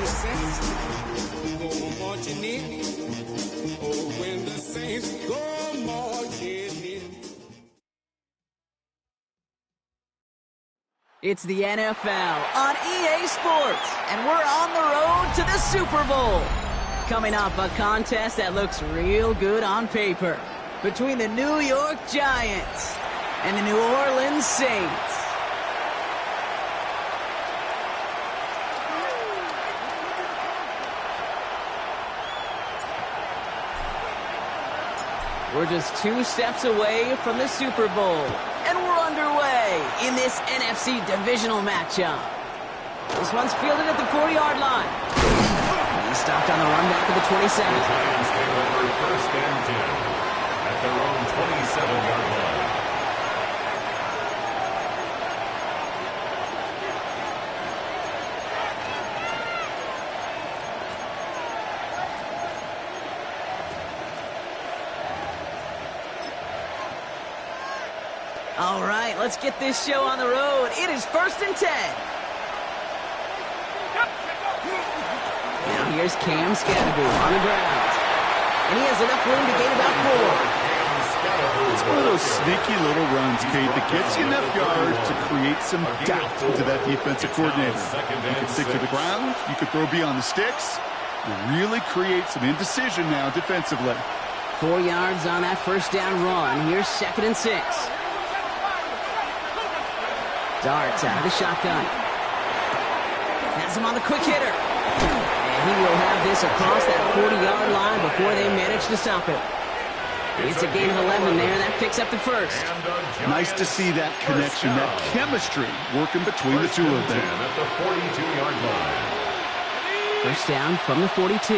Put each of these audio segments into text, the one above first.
saints go marching in. Oh, when the saints go marching in. It's the NFL on EA Sports, and we're on the road to the Super Bowl. Coming off a contest that looks real good on paper between the New York Giants and the New Orleans Saints. We're just 2 steps away from the Super Bowl, and we're underway in this NFC Divisional matchup. This one's fielded at the 40-yard line. He stopped on the run back of the 27. The Giants take over 1st and 10 at their own 27-yard line. All right, let's get this show on the road. It is 1st and 10. Now here's Cam Scadaboo on the ground. And he has enough room to gain about 4. It's one of those sneaky little runs, Kate, that gets you enough yards to create some doubt into that defensive coordinator. You can stick to the ground. You can throw beyond the sticks. You really create some indecision now defensively. 4 yards on that 1st down run. Here's 2nd and 6. Darts out of the shotgun. Has him on the quick hitter. And he will have this across that 40-yard line before they manage to stop it. It's a gain of 11 there. That picks up the 1st. Nice to see that connection, that chemistry working between the two of them. At the 42-yard line. 1st down from the 42.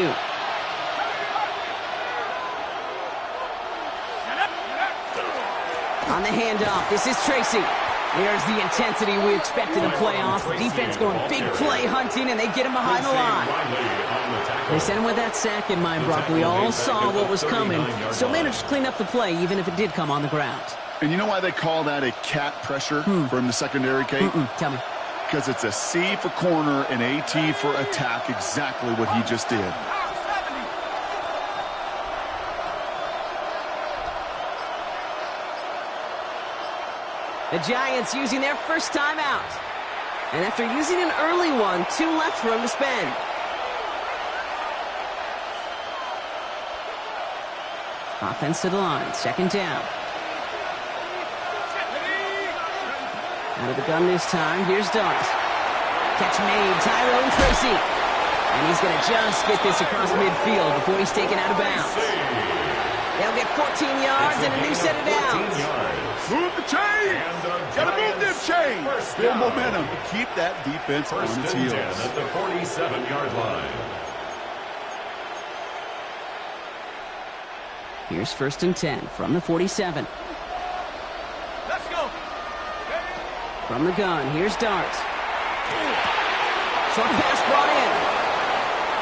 On the handoff, this is Tracy. There's the intensity we expect in the playoffs. Defense going big play hunting, and they get him behind the line. They sent him with that sack in mind, Brock. We all saw what was coming, so managed to clean up the play, even if it did come on the ground. And you know why they call that a cat pressure from the secondary, Kate? Tell me. Because it's a C for corner and AT for attack, exactly what he just did. The Giants using their 1st time out. And after using an early one, 2 left for him to spend. Offense to the line, 2nd down. Out of the gun this time, here's Dart. Catch made, Tyrone Tracy. And he's going to just get this across midfield before he's taken out of bounds. They'll get 14 yards and a new set of downs. Move the chains! Gotta move them chains! Build momentum. Keep that defense on its heels. At the 47-yard line. Here's 1st and 10 from the 47. Let's go. From the gun, here's Dart. Short pass brought in.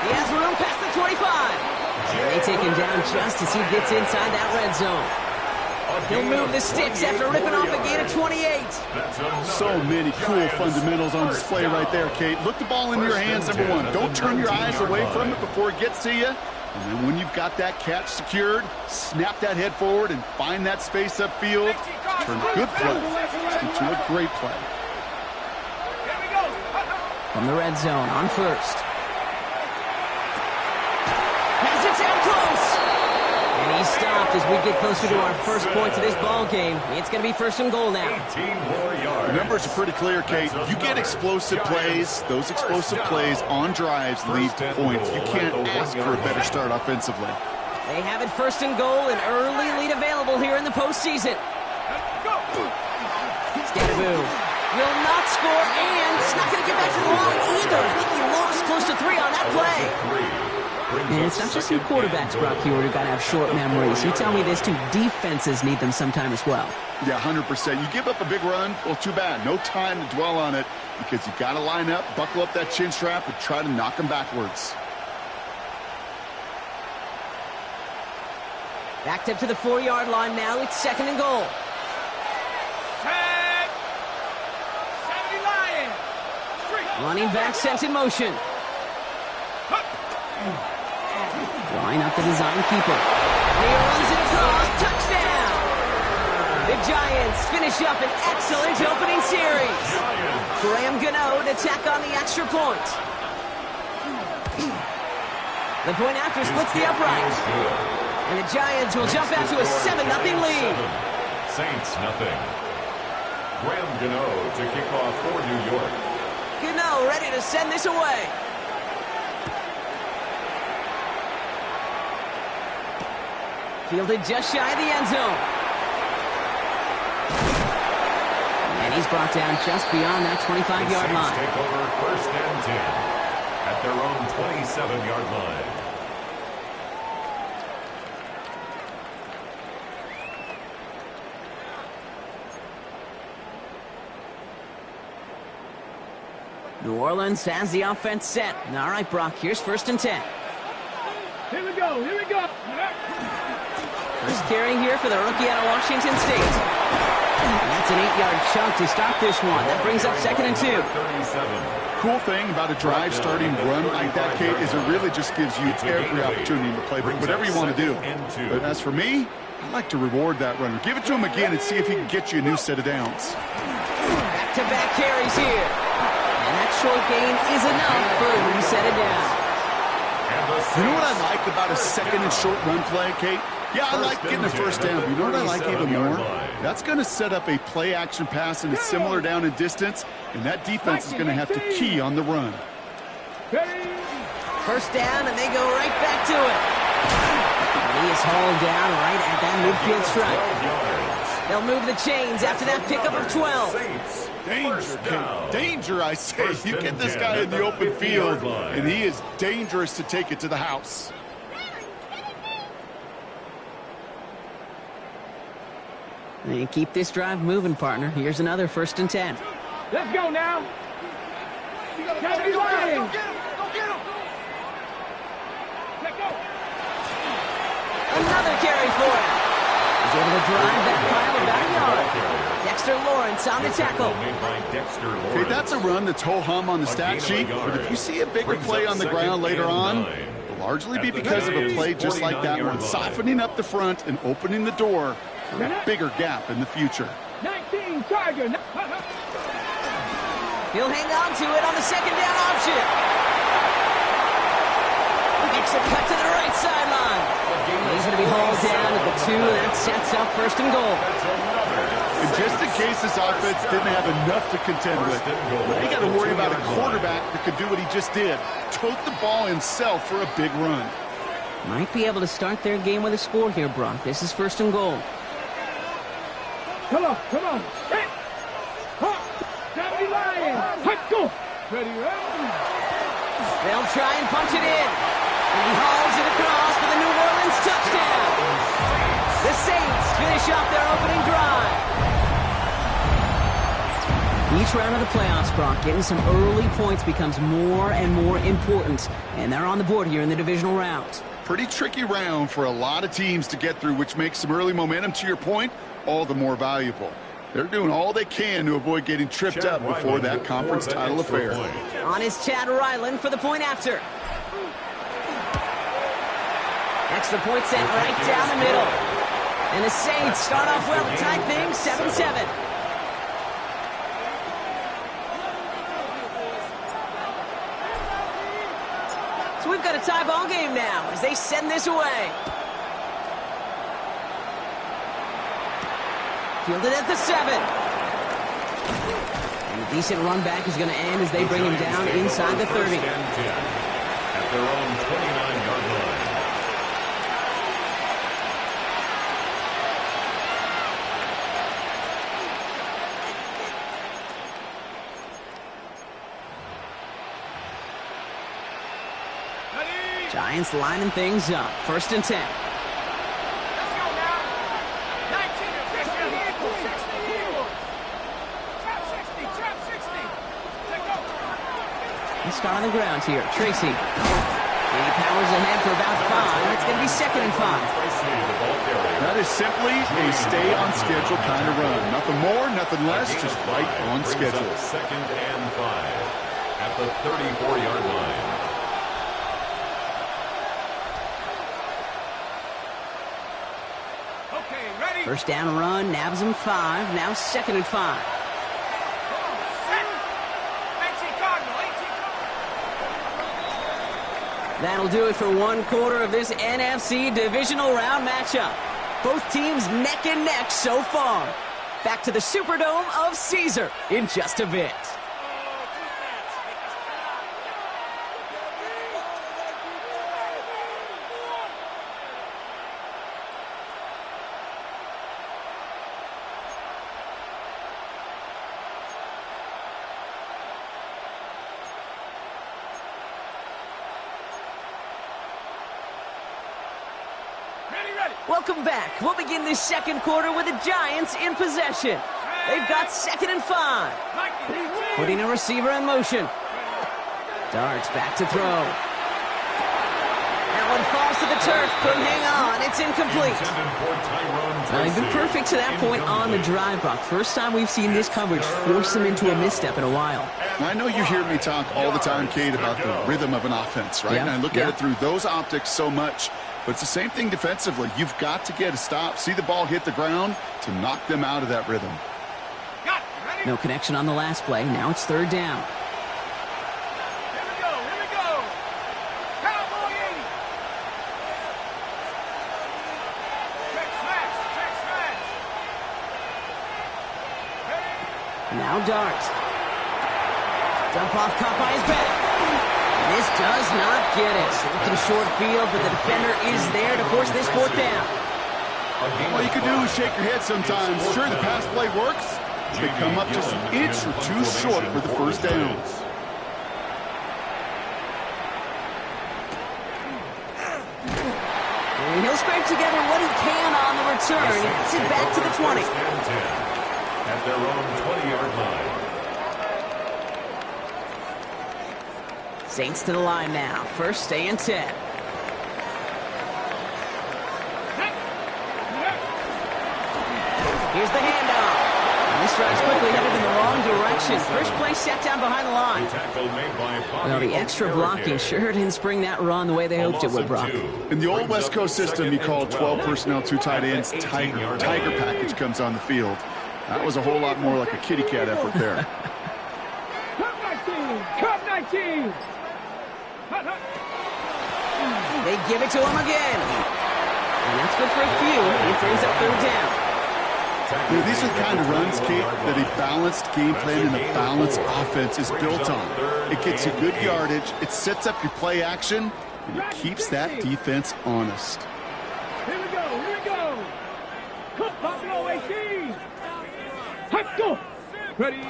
He has room past the 25. And they take him down just as he gets inside that red zone. He'll move the sticks after ripping off a gain of 28. So many cool fundamentals on display right there, Kate. Look the ball in your hands, number 1. Don't turn your eyes away from it before it gets to you. And then when you've got that catch secured, snap that head forward and find that space upfield. Turn a good play into a great play. From the red zone on 1st. Has it down close. And he's stopped as we get closer to our 1st points of this ball game. It's going to be 1st and goal now. 18 more yards. The numbers are pretty clear, Kate. You get explosive plays. Those explosive plays on drives lead to points. You can't ask for a better start offensively. They have it 1st and goal, an early lead available here in the postseason. Scadaboo will not score, and it's not going to get back to the line either. I think he lost close to 3 on that play. And it's not just your quarterbacks, Brock Hewitt, who got to have short memories. You tell me this too, defenses need them sometime as well. Yeah, 100%. You give up a big run, well, too bad. No time to dwell on it because you got to line up, buckle up that chin strap, and try to knock them backwards. Backed up to the 4-yard line now. It's 2nd and goal. Running back sent in motion. Drawing up the design keeper. He runs it across. Touchdown! The Giants finish up an excellent opening series. Graham Gano to tack on the extra point. The point after splits the upright. And the Giants will jump out to a 7-0 lead. Saints nothing. Graham Gano to kick off for New York. Gano ready to send this away. Fielded just shy of the end zone. And he's brought down just beyond that 25-yard line. Take over 1st and 10 at their own 27-yard line. New Orleans has the offense set. All right, Brock, here's 1st and 10. Here we go, here we go. First carry here for the rookie out of Washington State. And that's an 8-yard chunk to start this one. That brings up 2nd and 2. Cool thing about a drive starting run like that, Kate, is it really just gives you every opportunity to play whatever you want to do. But as for me, I like to reward that runner. Give it to him again and see if he can get you a new set of downs. Back-to-back carries here. And that short gain is enough for a new set of downs. You know what I like about a 2nd and short run play, Kate? Yeah, I like getting a 1st down, but you know what I like even more? That's going to set up a play-action pass in a similar down and distance, and that defense is going to have to key on the run. 1st down, and they go right back to it. And he is hauled down right at that midfield stripe. They'll move the chains after that pickup of 12. Danger, Kate. Danger, I say. You get this guy in the open field, and he is dangerous to take it to the house. And keep this drive moving, partner. Here's another 1st and 10. Let's go now. Gotta be lying. Go get him. Let go. Another carry for him. He's able to drive that pile about a yard. Dexter Lawrence on the tackle. Okay, that's a run that's ho-hum on the stat sheet, but if you see a bigger play on the ground later on, it'll largely be because of a play just like that one, softening up the front and opening the door for a bigger gap in the future. 19 Charger. He'll hang on to it on the 2nd down option. Makes a cut to the right sideline. He's going to be hauled down at the 2. That sets up 1st and goal. And just in case this offense didn't have enough to contend with, you got to worry about a quarterback that could do what he just did. Tote the ball himself for a big run. Might be able to start their game with a score here, Brock. This is 1st and goal. Come on. Hey. Gotta be lying. Let's go. Ready, They'll try and punch it in. And he hauls it across for the New Orleans touchdown. The Saints finish off their opening drive. Each round of the playoffs, Brock, getting some early points becomes more and more important. And they're on the board here in the divisional round. Pretty tricky round for a lot of teams to get through, which makes some early momentum, to your point, all the more valuable. They're doing all they can to avoid getting tripped up before that conference title affair. On is Chad Ryland for the point after. Extra point set right down the middle. And the Saints start off well to tie things 7-7. So we've got a tie ball game now as they send this away. Fielded at the 7. And a decent run back is going to end as they bring him down inside the 30. At their own 29-yard line. Giants lining things up. 1st and 10. Start on the ground here. Tracy. He powers ahead for about 5. It's going to be 2nd and 5. That is simply a stay-on-schedule kind of run. Nothing more, nothing less, just right on schedule. 2nd and 5 at the 34-yard line. First down run, nabs him 5. Now 2nd and 5. That'll do it for one quarter of this NFC Divisional Round matchup. Both teams neck and neck so far. Back to the Superdome of Caesar in just a bit. Welcome back. We'll begin this second quarter with the Giants in possession. They've got 2nd and 5. Putting a receiver in motion. Darts back to throw. That one falls to the turf. Couldn't hang on. It's incomplete. Now, they've been perfect to that point on the drive, Brock. First time we've seen this coverage force them into a misstep in a while. I know you hear me talk all the time, Kate, about the rhythm of an offense, right? Yeah, And I look at it through those optics so much. But it's the same thing defensively. You've got to get a stop, see the ball hit the ground to knock them out of that rhythm. No connection on the last play. Now it's 3rd down. Here we go. Cowboy 80. Check smash. Now Dart. Dump off, caught by his back. This does not get it. Looking short field, but the defender is there to force this 4th down. All you can do is shake your head sometimes. Sure, the pass play works. They come up just an inch or two short for the 1st down. And he'll scrape together what he can on the return. He gets it back to the 20. At their own 20-yard line. Saints to the line now. 1st and 10. Here's the handoff. And this drive's quickly headed in the wrong direction. First play set down behind the line. Well, the extra blocking sure didn't spring that run the way they hoped it would, Brock. In the old West Coast system, you call 12 personnel, 2 tight ends, Tiger package comes on the field. That was a whole lot more like a kitty cat effort there. Cut 19. They give it to him again. And that's good for a few. He brings up 3rd down. These are the kind of runs, Kate, that a balanced game plan and a balanced offense is built on. It gets you good yardage, it sets up your play action, and it keeps that defense honest. Here we go. Cut Pablo 18. Let's go. Ready.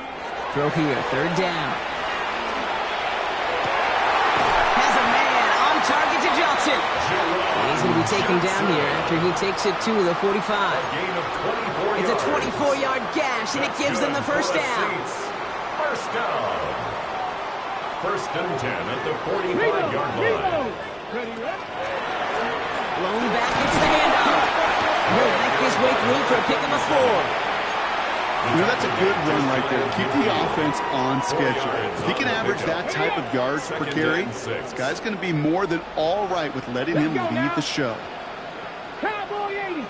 Throw here, 3rd down. Has a man on target to Johnson. And he's going to be taken down here after he takes it to the 45. It's a 24-yard gash, and it gives them the 1st down. First down. 1st and 10 at the 45-yard line. Blown back into the handoff. He'll make his way through for a pick of a 4. That's a good run right there. Keep the offense on schedule. If he can average that type of yards per carry, this guy's going to be more than all right with letting him lead the show. Cowboy 80.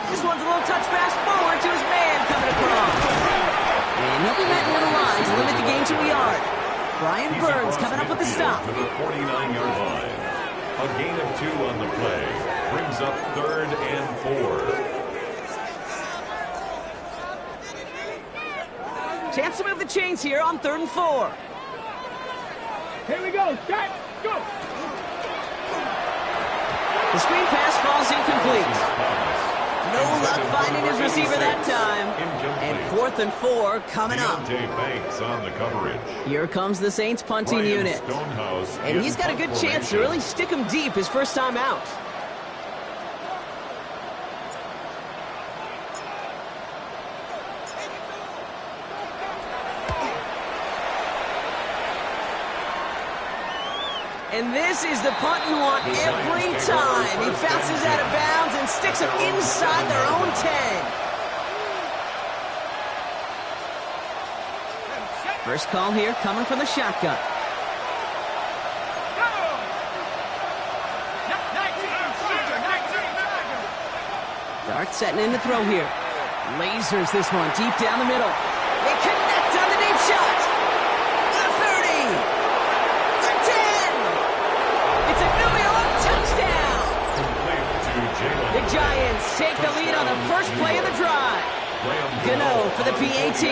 This one's a little touch pass forward to his man coming across. And he'll be met near the line to limit the gain to a yard. Brian Burns coming up with the stop. To the 49-yard line. A gain of 2 on the play. Brings up 3rd and 4. Chance to move the chains here on 3rd and 4. Here we go. Set. Go. The screen pass falls incomplete. No luck finding his receiver that time. And 4th and 4 coming up. Banks on the coverage. Here comes the Saints punting unit. And he's got a good chance to really stick him deep his first time out. And this is the punt you want every time. He bounces out of bounds and sticks him inside their own 10. First call here coming from the shotgun. Dart setting in the throw here. Lasers this one deep down the middle. They connect on the deep shot. The 30. The 10. It's a New York touchdown. The Giants take the lead on the first play of the drive. Gano for the PAT.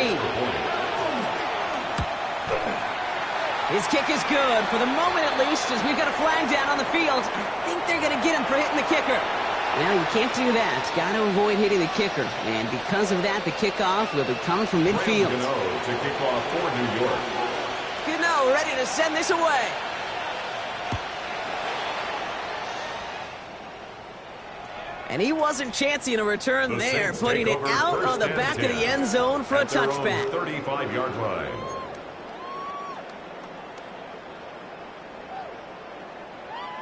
His kick is good, for the moment at least, as we've got a flag down on the field. I think they're going to get him for hitting the kicker. Now, you can't do that. Got to avoid hitting the kicker. And because of that, the kickoff will be coming from midfield. Gano to kick off for New York. Gano ready to send this away. And he wasn't chancing a return there, putting it out on the back of the end zone for a touchback. 35-yard line.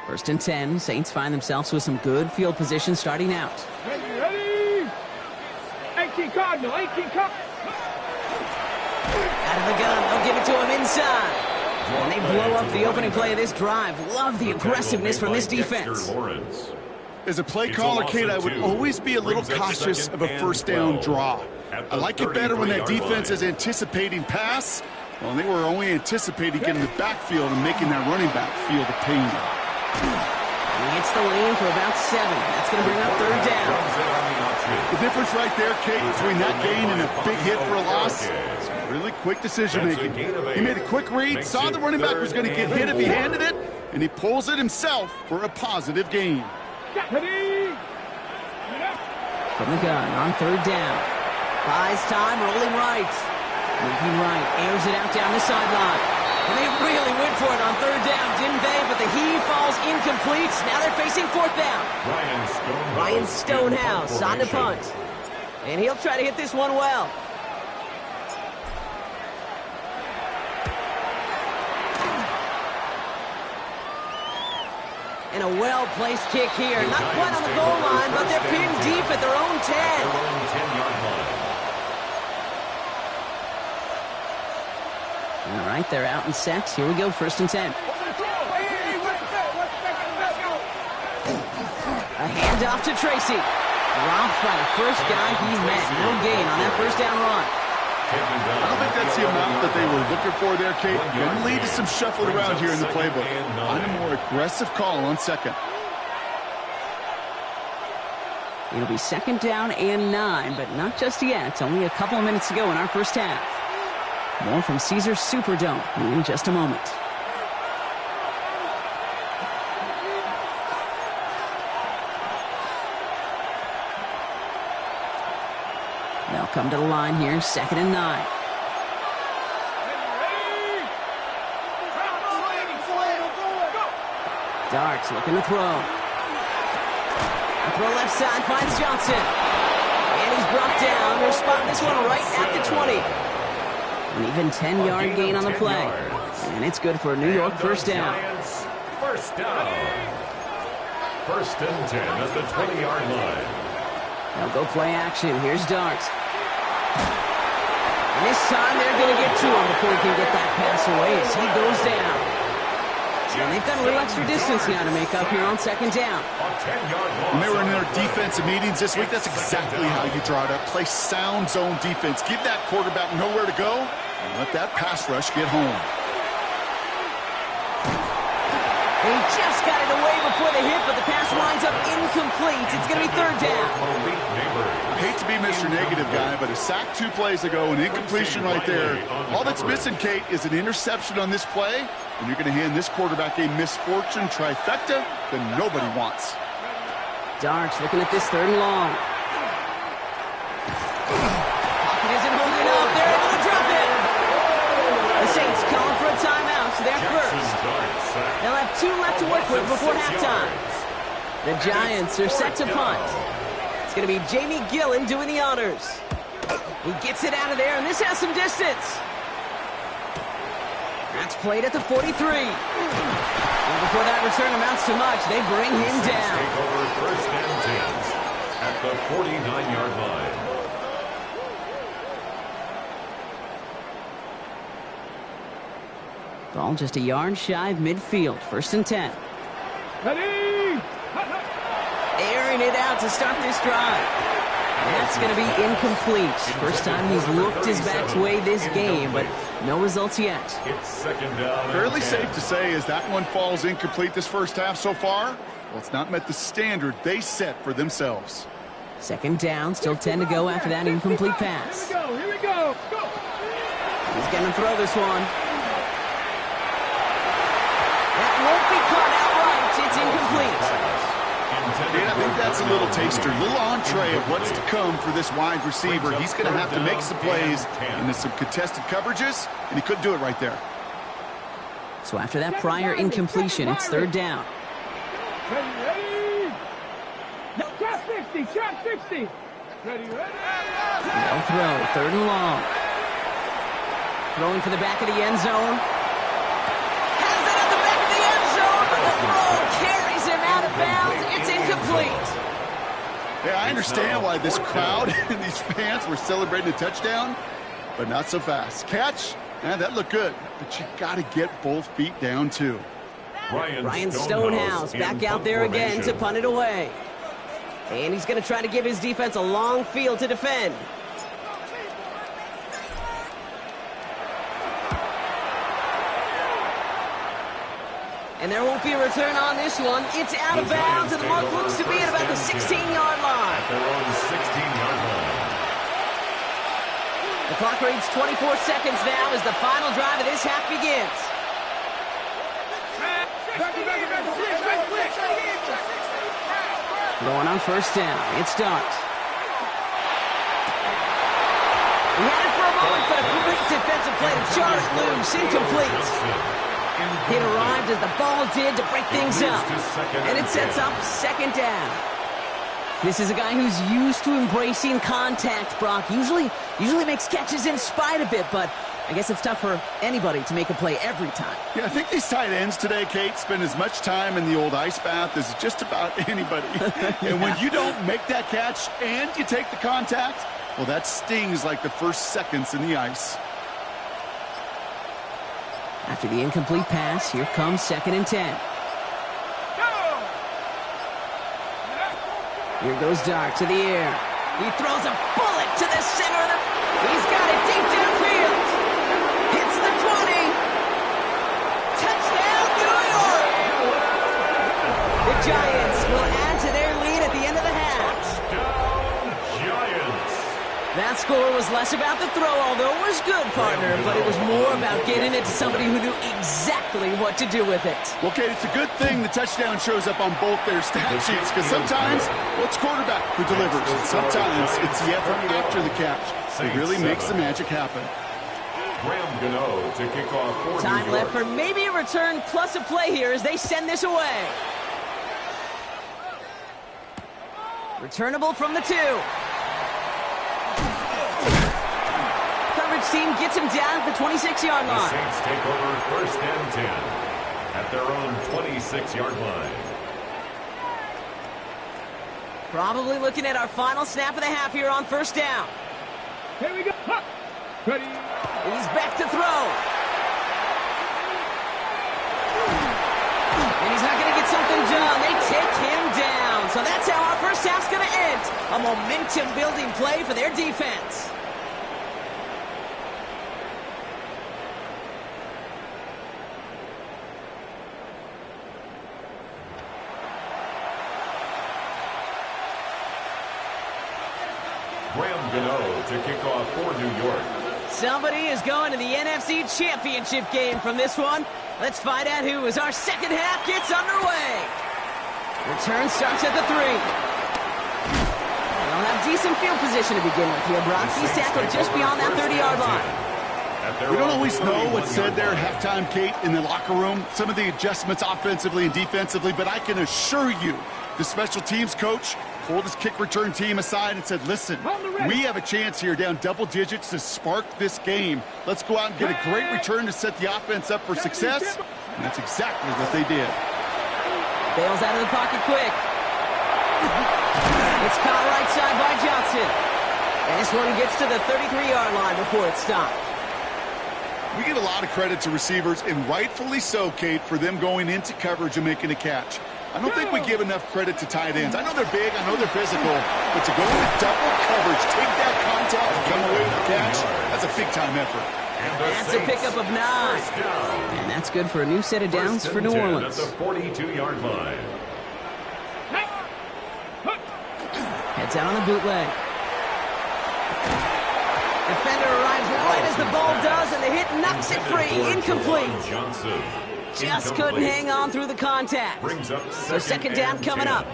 First and 10, Saints find themselves with some good field position starting out. Ready. 18 Cardinal, 18 Cardinal. Out of the gun, they'll give it to him inside. And they blow up the opening play of this drive. Love the aggressiveness from this defense. As a play caller, Kate, I would always be a little cautious of a first down draw. I like it better when that defense is anticipating pass. Well, they were only anticipating getting the backfield and making that running back feel the pain. He hits the lane for about 7. That's going to bring up third down. The difference right there, Kate, between that gain and a big hit for a loss is really quick decision-making. He made a quick read, saw the running back was going to get hit if he handed it, and he pulls it himself for a positive gain. From the gun on third down. Buys time, rolling right. Moving right, airs it out down the sideline. And they really went for it on third down, didn't they? But the heave falls incomplete. Now they're facing fourth down. Ryan Stonehouse on the punt. And he'll try to hit this one well. And a well-placed kick here. Not quite on the goal line, but they're pinned deep at their own 10. 10-yard line. All right, they're out in sets. Here we go, first and 10. A handoff to Tracy. Dropped by the first guy he met. No gain on that first down run. I don't think that's the amount that they were looking for there, Kate. Going to lead to some shuffling around here in the playbook. On a more aggressive call on second. It'll be second down and 9, but not just yet. Only a couple of minutes to go in our first half. More from Caesars Superdome in just a moment. They'll come to the line here, second and 9. Darts looking to throw. A throw left side finds Johnson. And he's brought down. They're spotting this one right at the 20. An even 10-yard gain on the play. And it's good for a New York first down. First down. First and 10 at the 20-yard line. They'll go play action. Here's Dart. And this time they're going to get to him before he can get that pass away as he goes down. And they've got a little extra distance now to make up here on second down. When they were in their defensive meetings this week, that's exactly how you draw it up. Play sound zone defense. Give that quarterback nowhere to go and let that pass rush get home. He just got it away before the hit, but the pass winds up incomplete. It's going to be third down. I hate to be Mr. Negative guy, but a sack 2 plays ago, an incompletion right there. All that's missing, Kate, is an interception on this play, and you're going to hand this quarterback a misfortune trifecta that nobody wants. Darts looking at this third and long. Pocket isn't holding up. They're able to drop it. The Saints calling for a timeout, so they're first. They'll have 2 left to work with before halftime. The Giants are set to punt. It's going to be Jamie Gillen doing the honors. He gets it out of there, and this has some distance. That's played at the 43. Well, before that return amounts to much, they bring him down. Take over first and 10 at the 49-yard line. Ball just a yard shy of midfield. First and 10. Ready. Airing it out to start this drive. That's going to be incomplete. First time he's looked his back's way this game, but no results yet. It's second down. Fairly safe to say as that one falls incomplete this first half so far, well, it's not met the standard they set for themselves. Second down, still 10 to go after that incomplete pass. Here we go. Go. He's going to throw this one. That won't be caught outright. It's incomplete. Yeah, I think that's a little taster, a little entree of what's to come for this wide receiver. He's going to have to make some plays into some contested coverages, and he couldn't do it right there. So after that prior incompletion, it's third down. Ready. Trap 60. Trap 60. Ready. No throw, third and long. Throwing for the back of the end zone. Has it at the back of the end zone, but the throw carries him out of bounds. It's incomplete. Yeah, I understand why this crowd and these fans were celebrating a touchdown, but not so fast. Catch, that looked good, but you got to get both feet down too. Ryan Stonehouse back out there again to punt it away. And he's going to try to give his defense a long field to defend. And there won't be a return on this one. It's out of bounds, and the mark looks to be at about the 16-yard line. At their own 16-yard line. The clock reads 24 seconds now as the final drive of this half begins. Going on first down. It's Dart. He had it for a moment, but a great defensive play to jar it loose. Incomplete. It arrived as the ball did to break things up. And it sets up second down. This is a guy who's used to embracing contact, Brock. Usually makes catches in spite of it, but I guess it's tough for anybody to make a play every time. Yeah, I think these tight ends today, Kate, spend as much time in the old ice bath as just about anybody. And when you don't make that catch and you take the contact, well, that stings like the first seconds in the ice. After the incomplete pass, here comes second and 10. Here goes Dart to the air. He throws a bullet to the center of the... He's got it deep downfield. Hits the 20. Touchdown, New York! The Giants will add to their lead at the end of the half. Touchdown, Giants. That score was less about the throw, although it was good, partner, but it was more about getting it to somebody who knew exactly what to do with it. Well, Kate, it's a good thing the touchdown shows up on both their stat sheets, because sometimes it's quarterback who delivers. Sometimes it's the effort after the catch. It really makes the magic happen. Graham Gano to kick off for Time left for maybe a return plus a play here as they send this away. Returnable from the 2. Coverage team gets him down at the 26-yard line. The Saints take over first and 10 at their own 26-yard line. Probably looking at our final snap of the half here on first down. Here we go. Ready. He's back to throw. And he's not going to get something done. They take him down. So that's how our first half's going to end. A momentum-building play for their defense. Graham Gano to kick off for New York. Somebody is going to the NFC Championship game from this one. Let's find out who as our second half gets underway. Return starts at the 3. They'll have decent field position to begin with here, Brock. He's tackled just beyond that 30-yard line. We don't always know what's said there at halftime, Kate, in the locker room. Some of the adjustments offensively and defensively, but I can assure you the special teams coach pulled his kick return team aside and said, listen, we have a chance here down double digits to spark this game. Let's go out and get a great return to set the offense up for success. And that's exactly what they did. Bails out of the pocket quick. It's caught right side by Johnson. And this one gets to the 33-yard line before it's stopped. We give a lot of credit to receivers, and rightfully so, Kate, for them going into coverage and making a catch. I don't think we give enough credit to tight ends. I know they're big, I know they're physical, but to go into double coverage, take that contact, and come away with the catch, that's a big-time effort. That's a pickup of 9. And that's good for a new set of downs for New Orleans. At the 42-yard line. Heads out on the bootleg. Defender arrives right as the ball does, and the hit knocks it free. Incomplete. Just couldn't hang on through the contact. So second down coming up.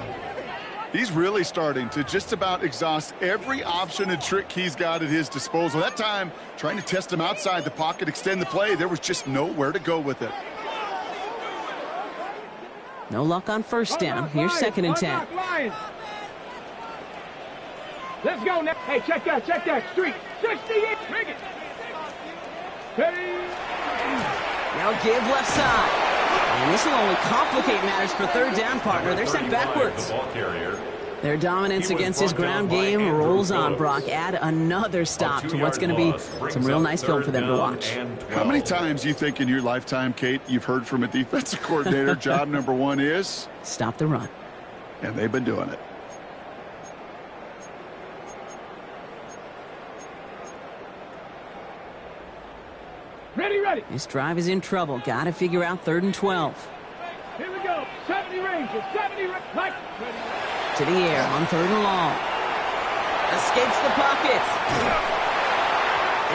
He's really starting to just about exhaust every option and trick he's got at his disposal. That time, trying to test him outside the pocket, extend the play, there was just nowhere to go with it. No luck on first down. Here's second and 10. Let's go now. Hey, check that. Street. 68. Bring it. Now give left side. And this will only complicate matters for third down, partner. They're sent backwards. Their dominance against his ground game rolls on, Brock. Add another stop to what's going to be some real nice film for them to watch. How many times do you think in your lifetime, Kate, you've heard from a defensive coordinator, job number 1 is? Stop the run. And they've been doing it. Ready. This drive is in trouble. Got to figure out 3rd and 12. Here we go. 70 ranges. 70 ranges. To the air on 3rd and long. Escapes the pocket.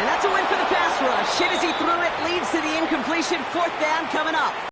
And that's a win for the pass rush. Hit as he threw it. Leads to the incompletion. 4th down coming up.